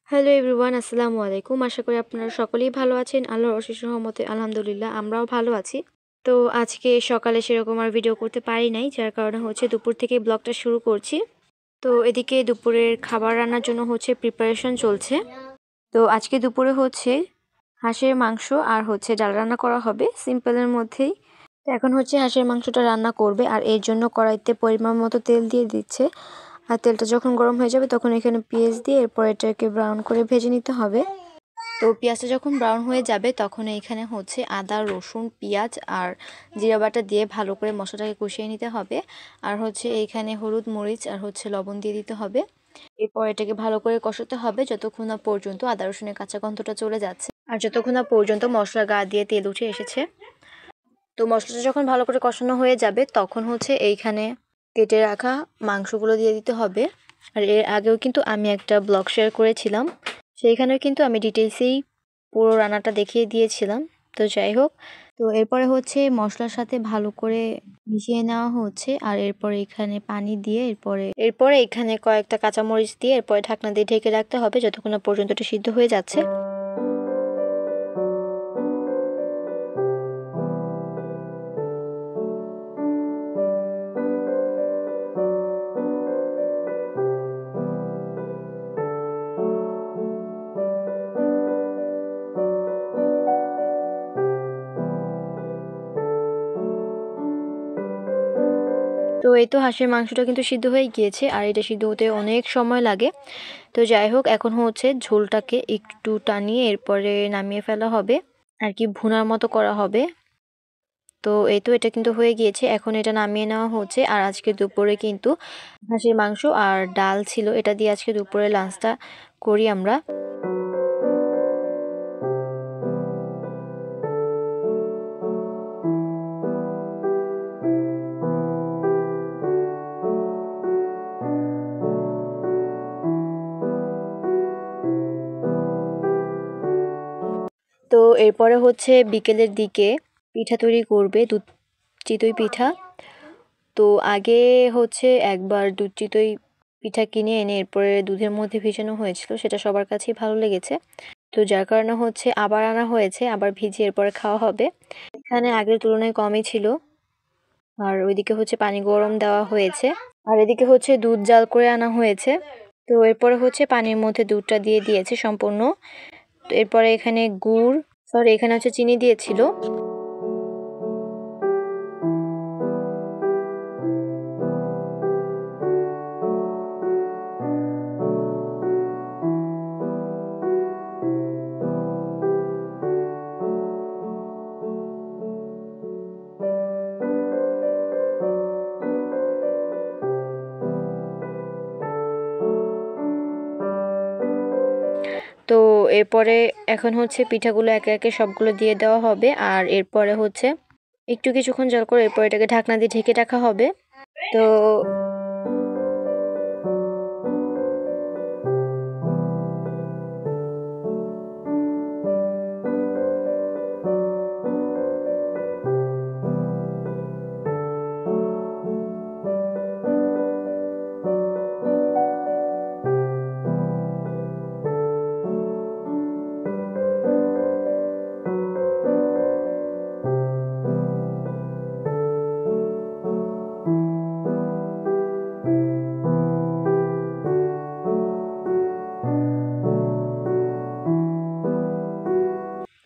Hello everyone, আসসালামু আলাইকুম। আশা করি আপনারা সকলেই ভালো আছেন। আল্লাহর অশেষ রহমতে আলহামদুলিল্লাহ আমরাও ভালো আছি। তো আজকে সকালে সেরকম আর ভিডিও করতে পারি নাই, যার কারণে দুপুর থেকে ব্লগটা শুরু করছি। তো এদিকে দুপুরের খাবার রান্নার জন্য প্রিপারেশন চলছে। তো আজকে দুপুরে হাঁসের মাংস আর ডাল রান্না করা হবে সিম্পলের মধ্যেই। তো এখন হাঁসের মাংসটা রান্না করবে, আর এর জন্য কড়াইতে পরিমাণ মতো তেল দিয়ে দিচ্ছে। আর তেলটা যখন গরম হয়ে যাবে তখন এখানে পেঁয়াজ দিয়ে এরপর এটাকে ব্রাউন করে ভেজে নিতে হবে। তো পেঁয়াজটা যখন ব্রাউন হয়ে যাবে তখন এইখানে আদা, রসুন, পেঁয়াজ আর জিরা বাটা দিয়ে ভালো করে মশলাটাকে কষিয়ে নিতে হবে। আর এইখানে হলুদ, মরিচ আর লবণ দিয়ে দিতে হবে। এরপর এটাকে ভালো করে কষাতে হবে যতক্ষণ না পর্যন্ত আদা রসুনের কাঁচা গন্ধটা চলে যাচ্ছে, আর যতক্ষণ না পর্যন্ত মশলার গা দিয়ে তেল উঠে এসেছে। তো মশলাটা যখন ভালো করে কষানো হয়ে যাবে তখন এইখানে কেটে রাখা মাংসগুলো দিয়ে দিতে হবে। আর এর আগেও কিন্তু আমি একটা ব্লগ শেয়ার করেছিলাম, সেইখানেও কিন্তু আমি ডিটেলসেই পুরো রান্নাটা দেখিয়ে দিয়েছিলাম। তো যাই হোক, তো এরপরে মশলার সাথে ভালো করে মিশিয়ে নেওয়া হচ্ছে। আর এরপরে এখানে পানি দিয়ে এরপরে এখানে কয়েকটা কাঁচামরিচ দিয়ে এরপরে ঢাকনা দিয়ে ঢেকে রাখতে হবে যতক্ষণ না পর্যন্ত এটা সিদ্ধ হয়ে যাচ্ছে। তো এই তো হাঁসের মাংসটা কিন্তু সিদ্ধ হয়ে গিয়েছে, আর এটা সিদ্ধ হতে অনেক সময় লাগে। তো যাই হোক, এখন ঝোলটাকে একটু টানিয়ে এরপরে নামিয়ে ফেলা হবে, আর কি ভুনার মতো করা হবে। তো এই তো এটা কিন্তু হয়ে গিয়েছে, এখন এটা নামিয়ে নেওয়া হচ্ছে। আর আজকে দুপুরে কিন্তু হাঁসের মাংস আর ডাল ছিল, এটা দিয়ে আজকে দুপুরে লাঞ্চটা করি আমরা। তো এরপরে বিকেলের দিকে পিঠা তৈরি করবে, দুধ চিতই পিঠা। তো আগে একবার দুধ চিতই পিঠা কিনে এনে এরপরে দুধের মধ্যে ভিজানো হয়েছিল, সেটা সবার কাছেই ভালো লেগেছে। তো যার কারণে আবার আনা হয়েছে, আবার ভিজিয়ে এরপরে খাওয়া হবে। এখানে আগের তুলনায় কমই ছিল। আর ওইদিকে পানি গরম দেওয়া হয়েছে, আর এদিকে দুধ জাল করে আনা হয়েছে। তো এরপরে পানির মধ্যে দুধটা দিয়ে দিয়েছে সম্পূর্ণ। তো এরপরে এখানে এখানে চিনি দিয়েছিল। তো এরপরে এখন পিঠাগুলো একে একে সবগুলো দিয়ে দেওয়া হবে। আর এরপরে একটু কিছুক্ষণ জাল করে এরপর এটাকে ঢাকনা দিয়ে ঢেকে রাখা হবে। তো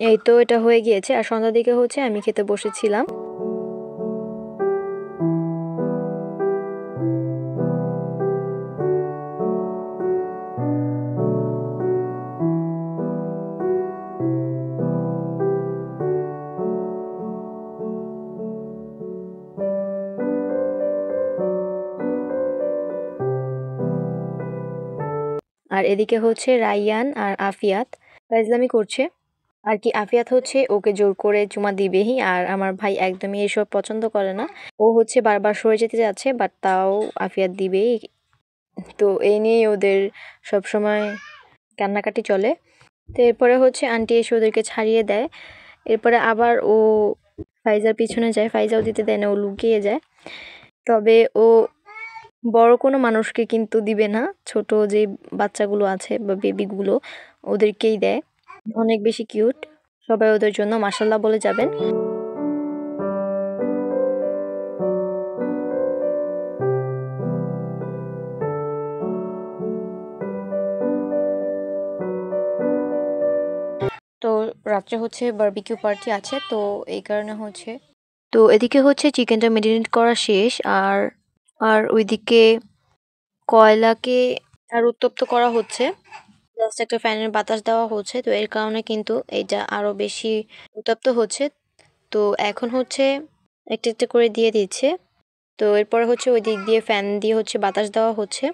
এই তো এটা হয়ে গিয়েছে, আর সন্ধ্যার দিকে আমি খেতে বসেছিলাম। আর এদিকে রাইয়ান আর আফিয়াত ফাইজলামি করছে। আর কি আফিয়াত ওকে জোর করে চুমা দিবেই, আর আমার ভাই একদমই এসব পছন্দ করে না। ও বারবার সরে যেতে যাচ্ছে, বাট তাও আফিয়াত দিবেই। তো এই নিয়েই ওদের সব সময় কান্নাকাটি চলে। তো এরপরে আন্টি এসে ওদেরকে ছাড়িয়ে দেয়। এরপরে আবার ও ফাইজার পিছনে যায়, ফাইজাও দিতে দেয় না, ও লুকিয়ে যায়। তবে ও বড় কোনো মানুষকে কিন্তু দিবে না, ছোট যে বাচ্চাগুলো আছে বা বেবিগুলো ওদেরকেই দেয়। অনেক বেশি কিউট, সবাই ওদের জন্য মাশাল্লাহ বলে যাবেন। তো রাত্রে হচ্ছে বারবিকিউ পার্টি আছে, তো এই কারণে হচ্ছে, তো এদিকে হচ্ছে চিকেনটা মেরিনেট করা শেষ। আর আর ওইদিকে কয়লাকে আর উত্তপ্ত করা হচ্ছে, জাস্ট একটা ফ্যানের বাতাস দেওয়া হচ্ছে, তো এর কারণে কিন্তু এটা আরো বেশি উত্তপ্ত হচ্ছে। তো এখন হচ্ছে একটা একটা করে দিয়ে দিচ্ছে। তো এরপরে হচ্ছে ওই দিক দিয়ে ফ্যান দিয়ে হচ্ছে বাতাস দেওয়া হচ্ছে,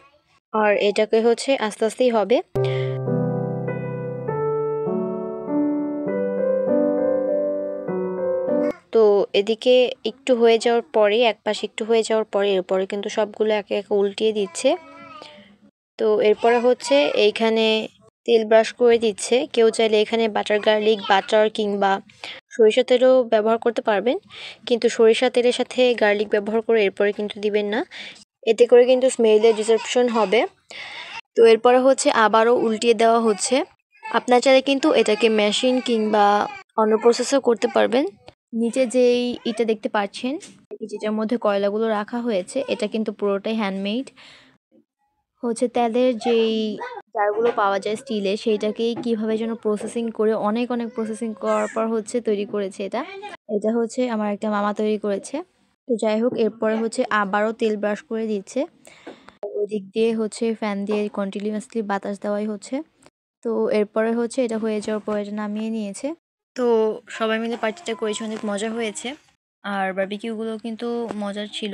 আর এটাকে হচ্ছে আস্তে আস্তেই হবে। তো এদিকে একটু হয়ে যাওয়ার পরে, এক পাশে একটু হয়ে যাওয়ার পরে এরপরে কিন্তু সবগুলো একে একে উল্টিয়ে দিচ্ছে। তো এরপরে হচ্ছে এইখানে তেল ব্রাশ করে দিচ্ছে। কেউ চাইলে এখানে বাটার গার্লিক বাটার কিংবা সরিষা তেলও ব্যবহার করতে পারবেন, কিন্তু সরিষা তেলের সাথে গার্লিক ব্যবহার করে এরপরে কিন্তু দিবেন না, এতে করে কিন্তু স্মেলের ডিসরাপশন হবে। তো এরপরে হচ্ছে আবারও উল্টিয়ে দেওয়া হচ্ছে। আপনার চাইলে কিন্তু এটাকে মেশিন কিংবা অন্য প্রসেসও করতে পারবেন। নিচে যেই ইটা দেখতে পাচ্ছেন, যেটার মধ্যে কয়লাগুলো রাখা হয়েছে, এটা কিন্তু পুরোটাই হ্যান্ডমেড। হচ্ছে তেলের যেই জারগুলো পাওয়া যায় স্টিলের, সেইটাকেই কিভাবে যেন প্রসেসিং করে অনেক অনেক প্রসেসিং করার পর হচ্ছে তৈরি করেছে এটা। এটা হচ্ছে আমার একটা মামা তৈরি করেছে। তো যাই হোক, এরপরে হচ্ছে আবারও তেল ব্রাশ করে দিচ্ছে। ওই দিক দিয়ে হচ্ছে ফ্যান দিয়ে কন্টিনিউয়াসলি বাতাস দেওয়াই হচ্ছে। তো এরপরে হচ্ছে এটা হয়ে যাওয়ার পর এটা নামিয়ে নিয়েছে। তো সবাই মিলে পার্টিটা করেছে, অনেক মজা হয়েছে। আর বারবিকিউগুলো কিন্তু মজার ছিল।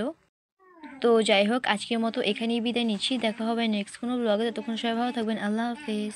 তো যাই হোক, আজকের মতো এখানেই বিদায় নিচ্ছি। দেখা হবে নেক্সট কোনো ব্লগে। ততক্ষণ সবাই ভালো থাকবেন। আল্লাহ হাফেজ।